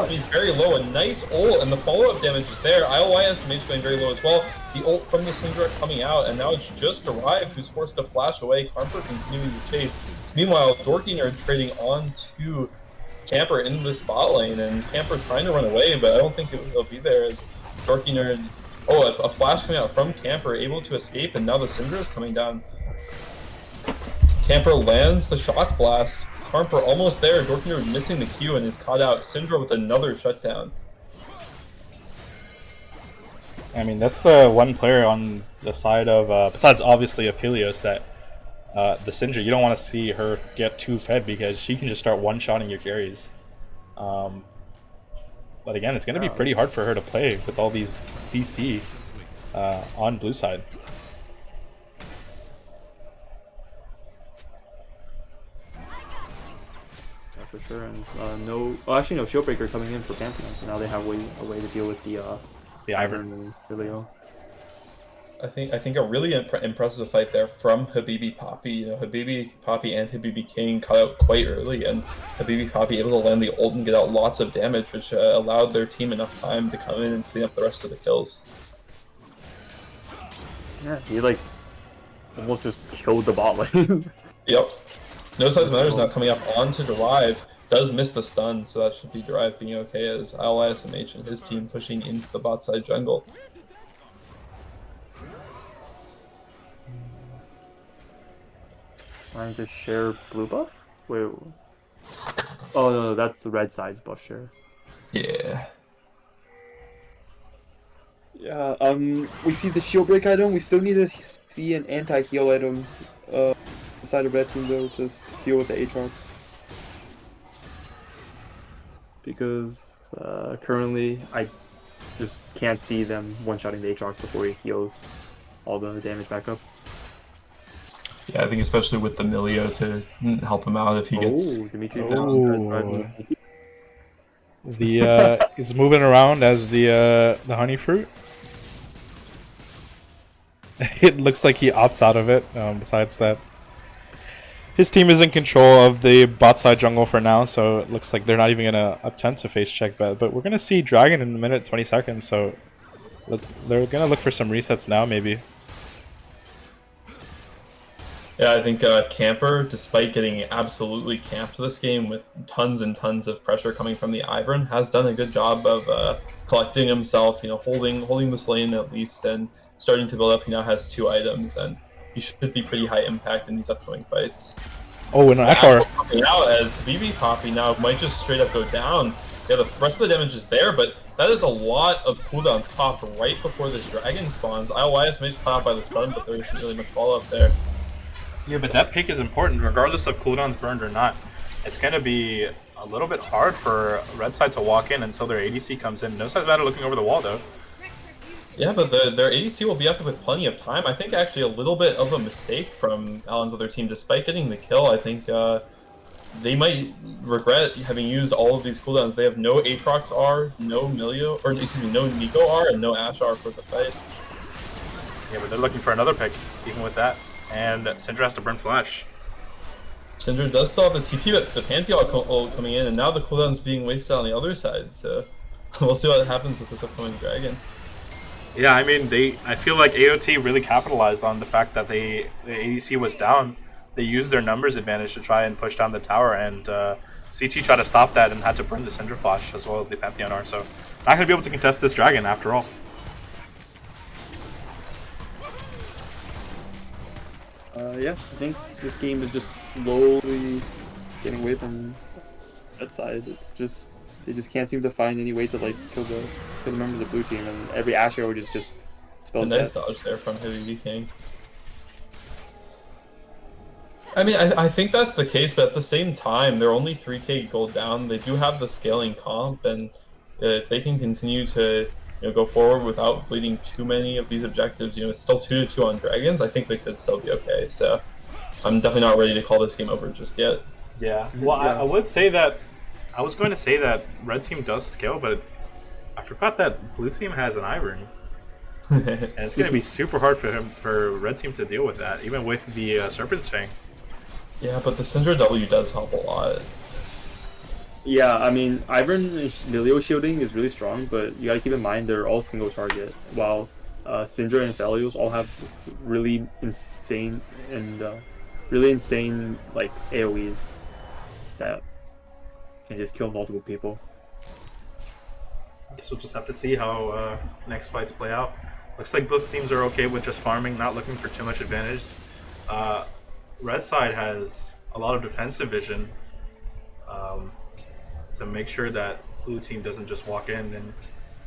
he's very low, a nice ult, and the follow-up damage is there. IOIS Mage going very low as well. The ult from the Syndra coming out, and now it's just Derive who's forced to flash away. Carper continuing to chase. Meanwhile, Dorky Nerd trading onto Camper in this bot lane, and Camper trying to run away, but I don't think he'll be there as Dorky Nerd. Oh, a flash coming out from Camper, able to escape, and now the Syndra is coming down. Camper lands the Shock Blast. Camper almost there. Dorky Nerd missing the Q and is caught out. Syndra with another shutdown. I mean, that's the one player on the side of, besides obviously Aphelios, that the Syndra, you don't want to see her get too fed because she can just start one-shotting your carries. But again, it's going to be pretty hard for her to play with all these CC on blue side. Yeah, for sure. And no, actually no, Shieldbreaker coming in for Pantheon, so now they have a way to deal with the Ivern and Leo. I think a really impressive fight there from Habibi Poppy. You know, Habibi Poppy and Habibi King caught out quite early, and Habibi Poppy able to land the ult and get out lots of damage, which allowed their team enough time to come in and clean up the rest of the kills. Yeah, he like almost just killed the bot lane. Yep. No Size Matters now coming up onto Derive. Does miss the stun, so that should be Derive being okay as ISMH and his team pushing into the bot side jungle. Trying to share blue buff? Wait. Oh no, that's the red side's buff share. Yeah. Yeah, we see the shield break item. We still need to see an anti-heal item beside the red team though to deal with the Aatrox. Because currently I just can't see them one-shotting the Aatrox before he heals all the damage back up. Yeah, I think especially with the Milio to help him out if he gets Dimitri down. The is moving around as the honey fruit. It looks like he opts out of it. Besides that, his team is in control of the bot side jungle for now, so it looks like they're not even gonna attempt to face check bet. But we're gonna see Dragon in a minute 20 seconds, so they're gonna look for some resets now, maybe. Yeah, I think Camper, despite getting absolutely camped this game with tons and tons of pressure coming from the Ivern, has done a good job of collecting himself, you know, holding this lane at least, and starting to build up. He now has 2 items, and he should be pretty high impact in these upcoming fights. Oh, and Ashar coming out as BB Poppy now might just straight up go down. Yeah, the rest of the damage is there, but that is a lot of cooldowns popped right before this dragon spawns. ISMH caught out by the stun, but there isn't really much follow-up there. Yeah, but that pick is important, regardless of cooldowns burned or not. It's going to be a little bit hard for red side to walk in until their ADC comes in. No Size Matter looking over the wall, though. Yeah, but their ADC will be up with plenty of time. I think actually a little bit of a mistake from Alan's other team. Despite getting the kill, I think they might regret having used all of these cooldowns. They have no Aatrox R, no Milio, or excuse me, no Nico R, and no Ashe R for the fight. Yeah, but they're looking for another pick, even with that. And Syndra has to burn Flash. Syndra does still have the TP, but the Pantheon coming in, and now the cooldown's being wasted on the other side, so we'll see what happens with this upcoming Dragon. Yeah, I mean, I feel like AOT really capitalized on the fact that the ADC was down. They used their numbers advantage to try and push down the tower, and CT tried to stop that and had to burn the Syndra Flash as well as the Pantheon R, so not going to be able to contest this Dragon after all. Yeah, I think this game is just slowly getting away from that side. It's just they just can't seem to find any way to like kill the members of the blue team, and every Ashe arrow just spells a nice death. dodge there from Habibi King. I mean, I think that's the case, but at the same time, they're only 3k gold down. They do have the scaling comp, and if they can continue to go forward without bleeding too many of these objectives, it's still 2-2 on Dragons. I think they could still be okay. So I'm definitely not ready to call this game over just yet. Yeah. Well, yeah. I would say that I was going to say that red team does scale, but I forgot that blue team has an Ivern. And it's going to be super hard for red team to deal with that, even with the Serpent's Fang. Yeah, but the Syndra W does help a lot. Yeah, I mean, Ivern and Lilio shielding is really strong, but you gotta keep in mind they're all single target, while Syndra and Thelios all have really insane like AoEs that can just kill multiple people. I guess we'll just have to see how next fights play out. Looks like both teams are okay with just farming, not looking for too much advantage. Red side has a lot of defensive vision. To make sure that blue team doesn't just walk in and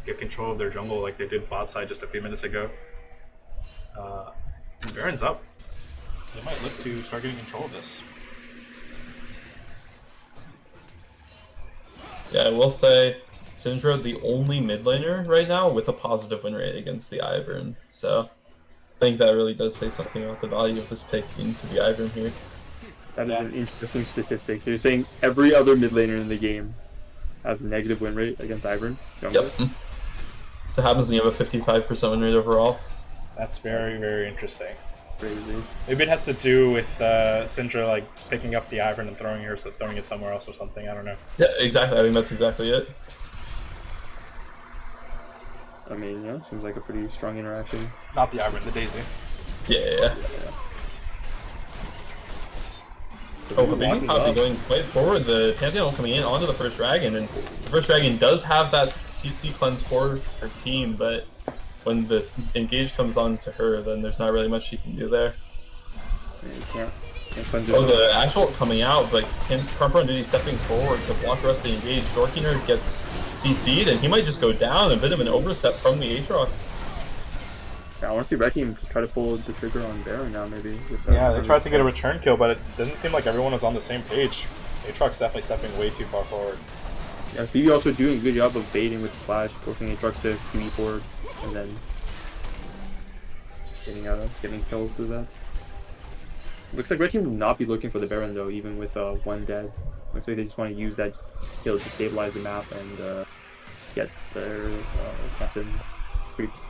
get control of their jungle like they did bot side just a few minutes ago. Baron's up. They might look to start getting control of this. Yeah, I will say Syndra the only mid laner right now with a positive win rate against the Ivern. So I think that really does say something about the value of this pick into the Ivern here. That is an interesting statistic. So you're saying every other mid laner in the game has a negative win rate against Ivern? Yep. So it happens when you have a 55% win rate overall. That's very, very interesting. Crazy. Maybe it has to do with Syndra like picking up the Ivern and throwing it somewhere else or something. I don't know. Yeah, exactly. I think that's exactly it. I mean, yeah, seems like a pretty strong interaction. Not the Ivern, the Daisy. Yeah. Oh, Habibi Poppy going quite forward. The Pantheon coming in onto the first dragon, and the first dragon does have that CC cleanse for her team, but when the engage comes on to her, then there's not really much she can do there. Yeah, you can't cleanse Oh, the actual coming out, but Carper and Duty stepping forward to block the rest of the engage. Dorkiner gets CC'd, and he might just go down. A bit of an overstep from the Aatrox. Yeah, I want to see Red Team try to pull the trigger on Baron now, maybe. Yeah, they tried to get a return kill, but it doesn't seem like everyone was on the same page. Aatrox definitely stepping way too far forward. Yeah, Phoebe also doing a good job of baiting with Flash, forcing Aatrox to QE forward, and then getting kills through that. Looks like Red Team will not be looking for the Baron though, even with one dead. Looks like they just want to use that kill to stabilize the map and get their captain creeps.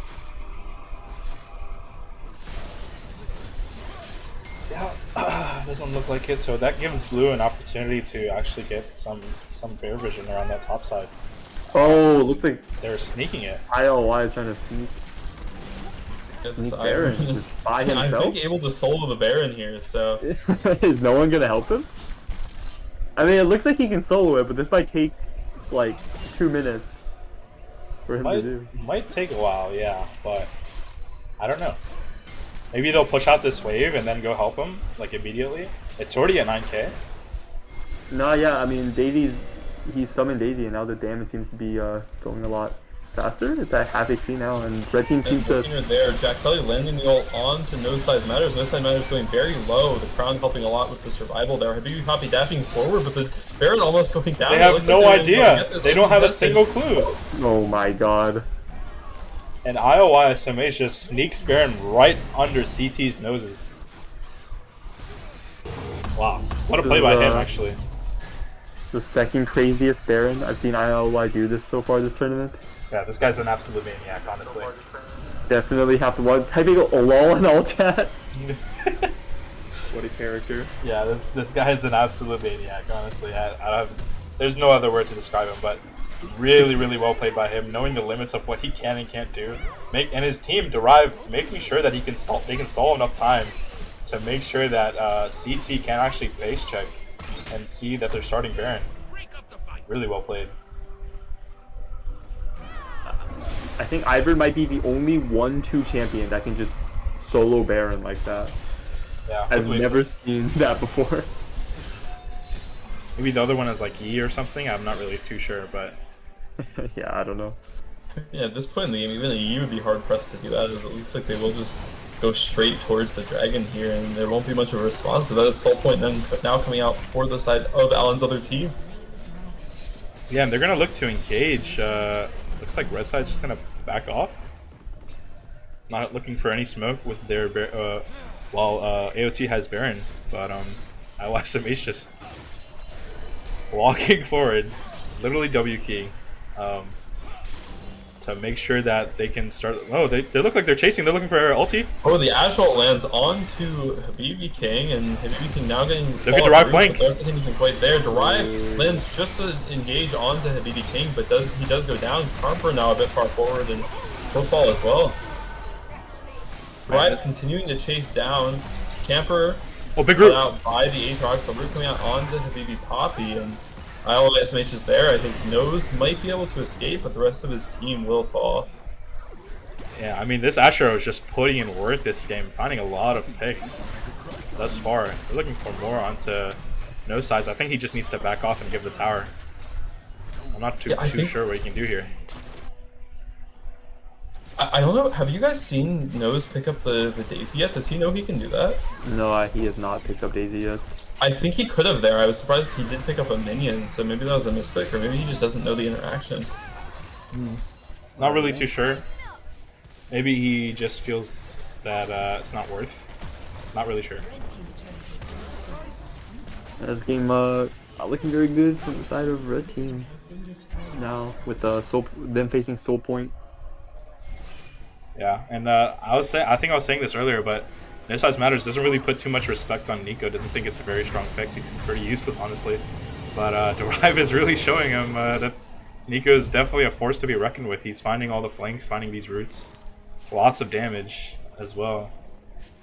Yeah, doesn't look like it. So that gives Blue an opportunity to actually get some bear vision around that top side. Oh, looks like They're sneaking it. ILY is trying to sneak. Baron just by himself? I think able to solo the Baron here, so... Is no one gonna help him? I mean, it looks like he can solo it, but this might take, like, 2 minutes for him to do. Might take a while, yeah, but I don't know. Maybe they'll push out this wave and then go help him, like, immediately. It's already at 9k. No, yeah, I mean, he summoned Daisy, and now the damage seems to be going a lot faster. It's at half HP now, and Red Team seems to... there, Jaxelli landing the ult on to No Size Matters. No Size Matters going very low. The Crown helping a lot with the survival there. Habibi Poppy dashing forward, but the Baron almost going down. They have no idea. They don't have a single clue. Oh my god. And IOI SMH just sneaks Baron right under CT's noses. Wow. What a play by him, actually. The second craziest Baron I've seen ILY do this so far this tournament. Yeah, this guy's an absolute maniac, honestly. Definitely have to watch. Typing a lol in all chat. What a character. Yeah, this guy is an absolute maniac, honestly. There's no other word to describe him, but really, really well played by him, knowing the limits of what he can and can't do. And his team making sure that they can stall enough time to make sure that CT can actually face check and see that they're starting Baron. Really well played. I think Ivern might be the only 1-2 champion that can just solo Baron like that. Yeah, I've never seen that before. Maybe the other one is like Yi or something. I'm not really too sure, but yeah, I don't know. Yeah, at this point in the game, even a Yi would be hard pressed to do that. As it looks like they will just go straight towards the dragon here, and there won't be much of a response. So that is Soul Point then now coming out for the side of Alan's other team. yeah, and they're gonna look to engage. Looks like Red Side's just gonna back off. Not looking for any smoke with their while AOT has Baron, but ILSMH just walking forward, literally W keying, to make sure that they can start. Oh, they look like they're chasing. They're looking for ulti. Oh, the Ashwell lands onto Habibi King, and Habibi King now getting. Look at Derive flank. The rest of the team isn't quite there. Derive lands just to engage onto Habibi King, but he does go down. Carper now a bit far forward, and profile as well. Derive continuing to chase down. Camper. Oh, big root. Out by the Aatrox, the root coming out onto Habibi Poppy, and ILSMH is there. I think Nose might be able to escape, but the rest of his team will fall. Yeah, I mean, this Ashero is just putting in work this game, finding a lot of picks thus far. They're looking for more onto No Size. I think he just needs to back off and give the tower. I'm not too sure what he can do here. I don't know. Have you guys seen Nose pick up the Daisy yet? Does he know he can do that? No, he has not picked up Daisy yet. I think he could have there. I was surprised he did pick up a minion, so maybe that was a mispick, or maybe he just doesn't know the interaction. Not really too sure. Maybe he just feels that it's not worth. Not really sure. This game not looking very good from the side of red team now with them facing Soul Point. Yeah, and I think I was saying this earlier, but No Size Matters doesn't really put too much respect on Nico. Doesn't think it's a very strong pick. Thinks it's pretty useless, honestly. But Derive is really showing him that Nico is definitely a force to be reckoned with. He's finding all the flanks, finding these routes, lots of damage as well.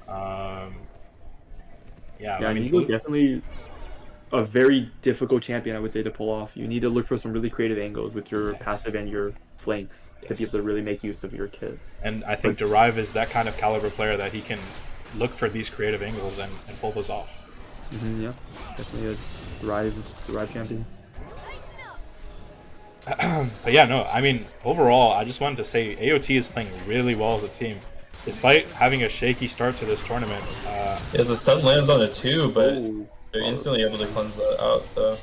Yeah, I mean, Nico definitely a very difficult champion, I would say, to pull off. You need to look for some really creative angles with your passive and your flanks to be able to really make use of your kit. And I think Derive is that kind of caliber player that he can look for these creative angles and pull those off. Yeah, definitely a Derive champion. But yeah, no, I mean, overall, I just wanted to say AOT is playing really well as a team. Despite having a shaky start to this tournament. Yeah, the stun lands on it too, but they're instantly able to cleanse that out, so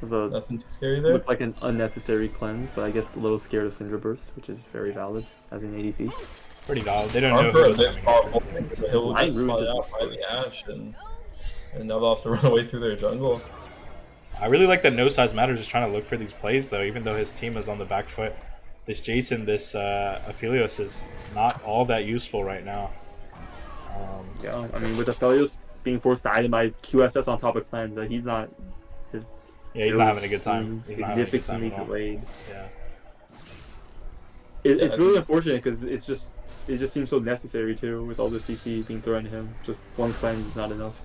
nothing too scary there. Looked like an unnecessary cleanse, but I guess a little scared of Syndra Burst, which is very valid as an ADC. Pretty valid. They don't know who was coming. Powerful, but he'll get spotted out by the Ashe, and now they'll have to run away through their jungle. I really like that No Size Matters is trying to look for these plays, though, even though his team is on the back foot. This Jason, this Aphelios is not all that useful right now. Yeah, I mean, with Aphelios being forced to itemize QSS on top of cleanse, he's not. He's not having a good time. He's not having a good time significantly at all. delayed. Yeah. It's really unfortunate because it just seems so necessary too, with all the CC being thrown at him. Just one cleanse is not enough.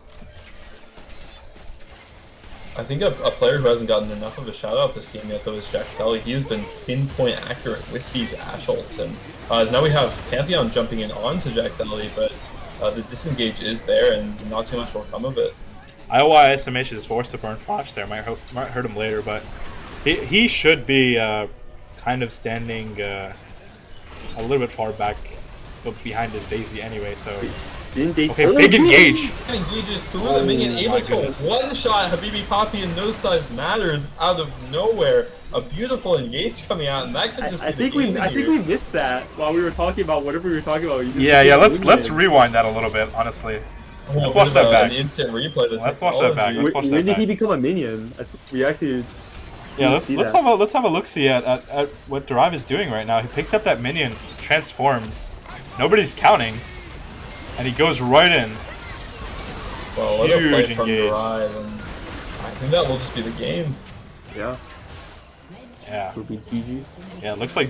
I think a player who hasn't gotten enough of a shout out this game yet, though, is Jack Kelly. He has been pinpoint accurate with these Ashe ults, and as now we have Pantheon jumping in onto Jack Kelly, but the disengage is there, and not too much will come of it. IOI estimation is forced to burn Flash there. Might hurt him later, but he should be kind of standing a little bit far back, but behind his Daisy anyway. So okay, big engage. Engages through the minion, able to one-shot Habibi Poppy and No Size Matters out of nowhere. A beautiful engage coming out, and that could just I think we missed that while we were talking about whatever we were talking about. Yeah. Let's rewind that a little bit, honestly. Let's watch that back. An instant replay. Let's watch that back. Let's watch that back. When did he become a minion? We actually. Yeah, let's have a look see at what Derive is doing right now. He picks up that minion, transforms. Nobody's counting, and he goes right in. Well, what a play from Derive, and I think that will just be the game. Yeah. Yeah. It'll be GG. Yeah, it looks like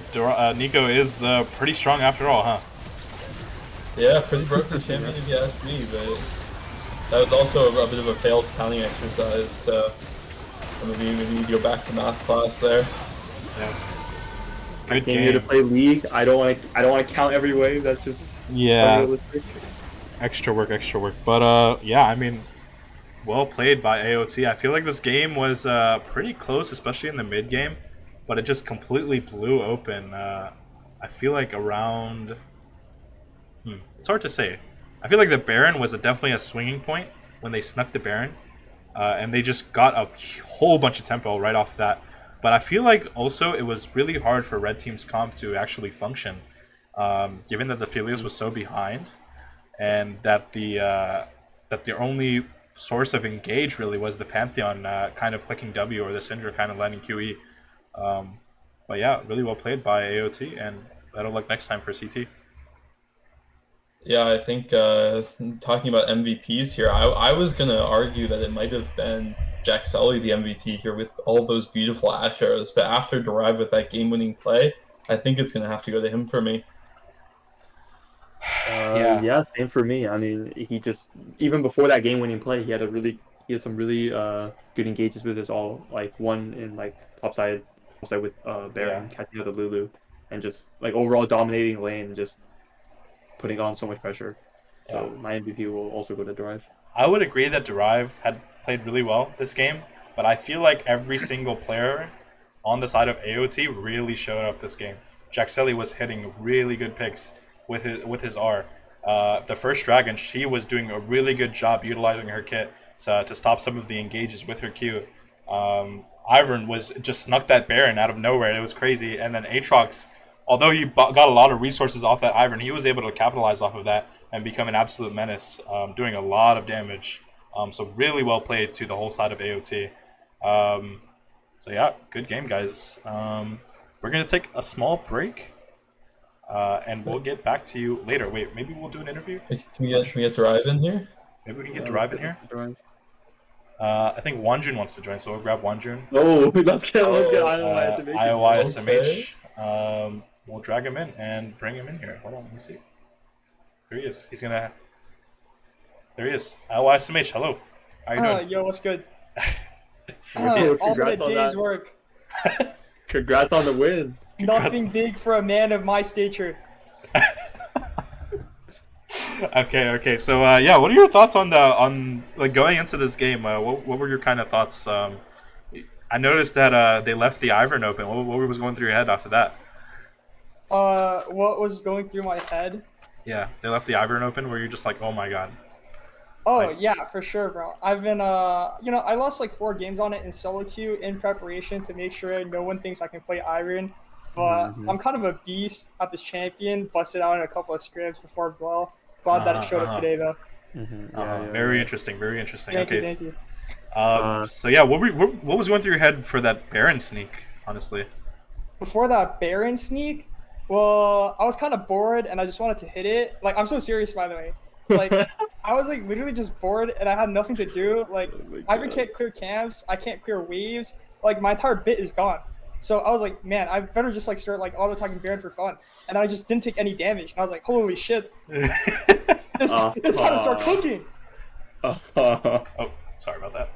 Nico is pretty strong after all, huh? Yeah, pretty broken champion if you ask me, but that was also a bit of a failed counting exercise, so maybe you need to go back to math class there. Yeah. I came here to play League. I don't want to count every wave. That's just unrealistic. It's extra work. But yeah, I mean, well played by AOT. I feel like this game was pretty close, especially in the mid game, but it just completely blew open. I feel like around. It's hard to say. I feel like the Baron was definitely a swinging point when they snuck the Baron, and they just got a whole bunch of tempo right off that. But I feel like also it was really hard for Red Team's comp to actually function, given that the Aphelios was so behind, and that their only source of engage really was the Pantheon kind of clicking W or the Syndra kind of landing QE. But yeah, really well played by AOT, and better luck next time for CT. Yeah, I think talking about MVPs here, I was going to argue that it might have been Jack Sully the MVP here with all those beautiful Ashe arrows, but after Derive with that game-winning play, I think it's going to have to go to him for me. Yeah, same for me. I mean, he just, even before that game-winning play, he had some really good engages with his all, like one in like topside with Baron catching out the Lulu, and just like overall dominating lane and just putting on so much pressure. So my MVP will also go to Derive. I would agree that Derive had played really well this game, but I feel like every single player on the side of AOT really showed up this game. Jaxeli was hitting really good picks with his R. The first Dragon, she was doing a really good job utilizing her kit to stop some of the engages with her Q. Ivern was just snuck that Baron out of nowhere. It was crazy. And then Aatrox, although he got a lot of resources off that Ivern, he was able to capitalize off of that and become an absolute menace, doing a lot of damage. So really well played to the whole side of AOT. So yeah, good game, guys. We're gonna take a small break, and we'll get back to you later. Wait, maybe we'll do an interview. Can we get Derive in here? Maybe we can get Derive in here. Derive. I think Wanjun wants to join, so we'll grab Wanjun. Oh, let's get IOI SMH. We'll drag him in and bring him in here. Hold on, let me see. There he is. There he is. IOI SMH. Hello. How you doing? Yo, what's good? Yo, All the congrats on day's that. work. Congrats on the win. Nothing big for a man of my stature. Okay. So yeah, what are your thoughts on like going into this game? What were your kind of thoughts? I noticed that they left the Ivern open. What was going through your head after that? What was going through my head? Yeah, they left the Ivern open. Where you're just like, oh my god. Oh Like- yeah, for sure, bro. I've been I lost like 4 games on it in solo queue in preparation to make sure no one thinks I can play Iron. But I'm kind of a beast at this champion. Busted out in a couple of scrims before Brawl. Glad that it showed up today though. Very interesting. Very interesting. Thank Okay. you, thank you. So yeah, what was going through your head for that Baron sneak? Honestly. Before that Baron sneak, well, I was kind of bored and I just wanted to hit it. Like, I'm so serious, by the way. Like, I was like literally just bored and I had nothing to do. Like, Ivern can't clear camps, I can't clear waves. Like, my entire bit is gone. So I was like, man, I better just like start like auto-attacking Baron for fun. And I just didn't take any damage. And I was like, holy shit. It's time to start cooking. Oh, sorry about that.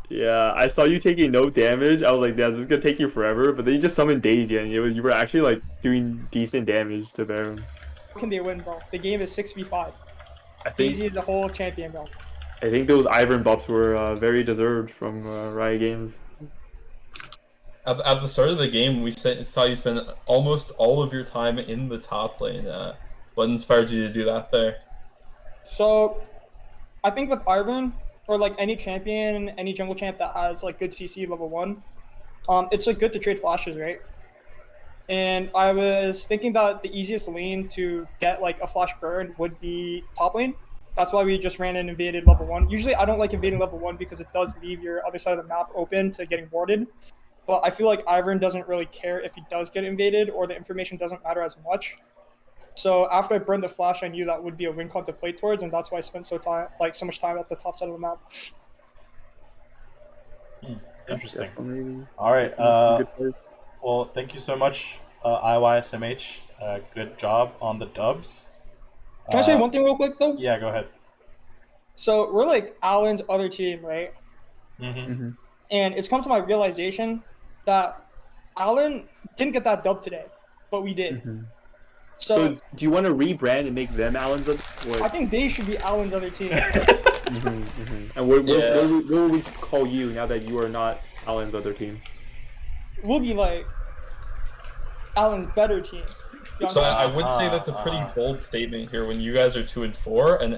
Yeah, I saw you taking no damage. I was like, yeah, this is gonna take you forever. But then you just summoned Daisy, and you were actually like doing decent damage to Baron. How can they win, bro? The game is 6v5. I think Daisy is a whole champion, bro. I think those Ivern buffs were very deserved from Riot Games. At the start of the game, we saw you spend almost all of your time in the top lane. What inspired you to do that there? So, I think with Ivern, or like any champion, any jungle champ that has like good CC level 1, it's like good to trade flashes, right? And I was thinking that the easiest lane to get like a flash burn would be top lane. That's why we just ran and invaded level 1. Usually I don't like invading level 1 because it does leave your other side of the map open to getting warded. But I feel like Ivern doesn't really care if he does get invaded or the information doesn't matter as much. So after I burned the flash, I knew that would be a win con to play towards, and that's why I spent so much time at the top side of the map. Interesting. Definitely. All right. Good play. Well, thank you so much, IYSMH. Good job on the dubs. Can I say one thing real quick though? Yeah, go ahead. So we're like Alan's other team, right? Mm-hmm. And it's come to my realization that Alan didn't get that dub today, but we did. So do you want to rebrand and make them Allen's? I think they should be Alan's other team. And what will we call you now that you are not Allen's other team? We'll be like Alan's better team. So I would say that's a pretty bold statement here when you guys are 2-4 and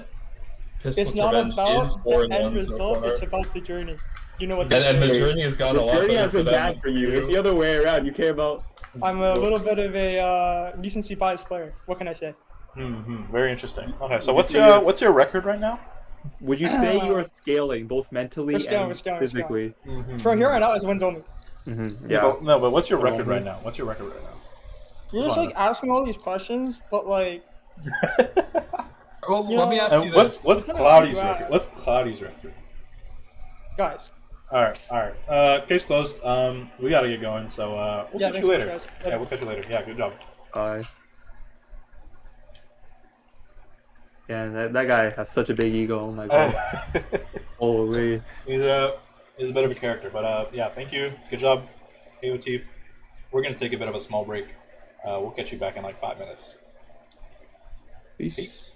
It's Pistol's not Revenge about is the end 4-1 so result, far. it's about the journey. You know what And the they say. journey has gone a The lot journey better has for been them. bad for you. It's the other way around. You care about. I'm a little bit of a recency bias player. What can I say? Very interesting. Okay, so what's your record right now? Would you say you are scaling both mentally We're scaling, and we're scaling. physically? From here on out, it's wins only. Yeah. But what's your record right now? What's your record right now? You're just like asking all these questions, but like, Well, You let me know, ask you this. What's gonna Cloudy's be record? bad. What's Cloudy's record? guys. All right. Case closed. We gotta get going. So we'll Yeah, catch you thanks later. for guys. Yeah, we'll catch you later. Yeah, good job. Yeah, that guy has such a big ego. Oh my god. Holy. He's a bit of a character, but yeah, thank you. Good job, AOT. We're gonna take a bit of a small break. We'll catch you back in like 5 minutes. Peace. Peace.